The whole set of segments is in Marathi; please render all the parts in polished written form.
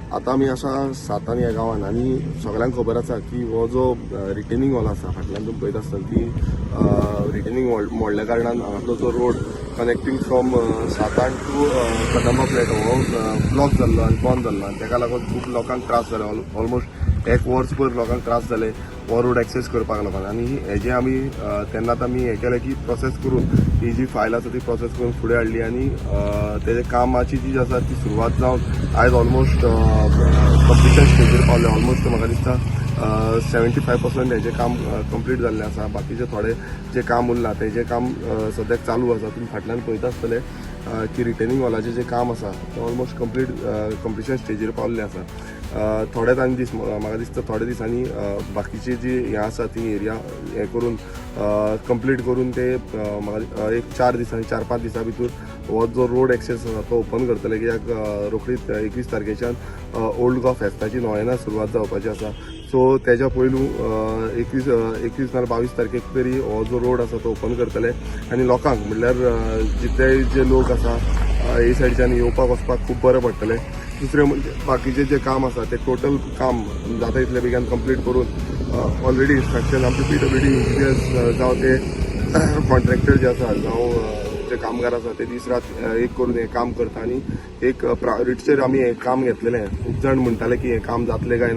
आता आमी आसा सातान ह्या गांवान आनी सगळ्यांक खबर आसा की हो जो रिटेनिंग वॉल आसा फाटल्यान तुमी पळयता आसतना ती रिटेनिंग वॉल मोडल्या कारणान हांगातलो जो रोड कनेक्टींग फ्रॉम सातान टू कदंबा प्लेटो हो ब्लॉक जाल्लो आनी बंद जाल्लो आनी ताका लागून खूब लोकांक त्रास जाले. ऑलमोस्ट एक वर्सभर लोकांक त्रास जाले हो रोड एक्सेस करपाक लागून. आनी हेजे आमी तेन्नाच आमी हें केलें की प्रोसेस करून ही जी फायल आसा ती प्रोसेस करून फुडें हाडली आनी तेजे कामाची जी आसा ती सुरवात जावन आयज ऑलमोस्ट कंप्लिशन स्टेजीर पावले. ऑलमोस्ट म्हाका दिसता 75% हेजें काम कंप्लीट जाल्लें आसा. बाकीचे थोडे जे काम उरलां तेजें काम सद्याक चालू आसा. तुमी फाटल्यान पळयता आसतले की रिटेनिंग वॉलाचें जें काम आसा तें ऑलमोस्ट कंप्लिशन स्टेजीर पावल्लें आसा. थोडेच आनी दीस म्हाका दिसता थोडे दिसांनी बाकीची जी हें आसा ती एरिया हें करून कंप्लीट करून ते म्हाका एक 4-5 दिसां भितर हो जो रोड एक्सेस आसा तो ओपन करतले. कित्याक रोखडीच 21 तारखेच्यान ओल्ड गोवा फेस्ताची नोयेनां सुरवात जावपाची आसा. सो तेज्या पयलू 21 नाल्यार 22 तारखेक तरी हो जो रोड आसा तो ओपन करतले आनी लोकांक म्हणल्यार जितले जे लोक आसा हे सायडीच्यान येवपाक वचपाक खूब बरें पडटलें. दुसरें म्हणजे बाकीचें जें काम आसा तें टोटल काम जाता तितले बेगीन कंप्लीट करून ऑलरेडी इन्स्ट्रक्शन आमचे PWD इंजिनियर्स जावं ते कॉन्ट्रॅक्टर जे आसा जावं जे कामगार आसा ते दीस रात एक करून हें काम करता आनी एक प्रायोरिटीचेर आमी हें काम घेतलेलें. खूब जाण म्हणटाले की हें काम जातलें काय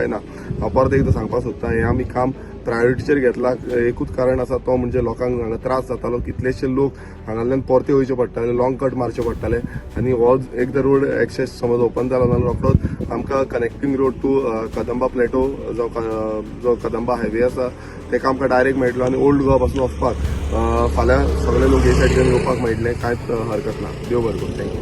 ना. हांव परत एकदां सांगपाक सोदता हें आमी काम प्रायोरिटीचेर घेतलां. एकूच कारण आसा तो म्हणजे लोकांक हांगा त्रास जातालो. कितलेशे लोक हांगांतल्यान परते वयचे पडटाले, लॉंग कट मारचे पडटाले आनी हो एकदां रोड एक्सेस समज ओपन जालो जाल्यार रोखडोच आमकां कनेक्टींग रोड टू कदंबा प्लेटो जो कदंबा हायवे आसा तेका आमकां डायरेक्ट मेळटलो आनी ओल्ड गोवा पासून वचपाक फाल्यां सगळे लोक हे सायडीच्यान येवपाक मेळटले. कांयच हरकत ना. देव बरें करूं. थँक्यू.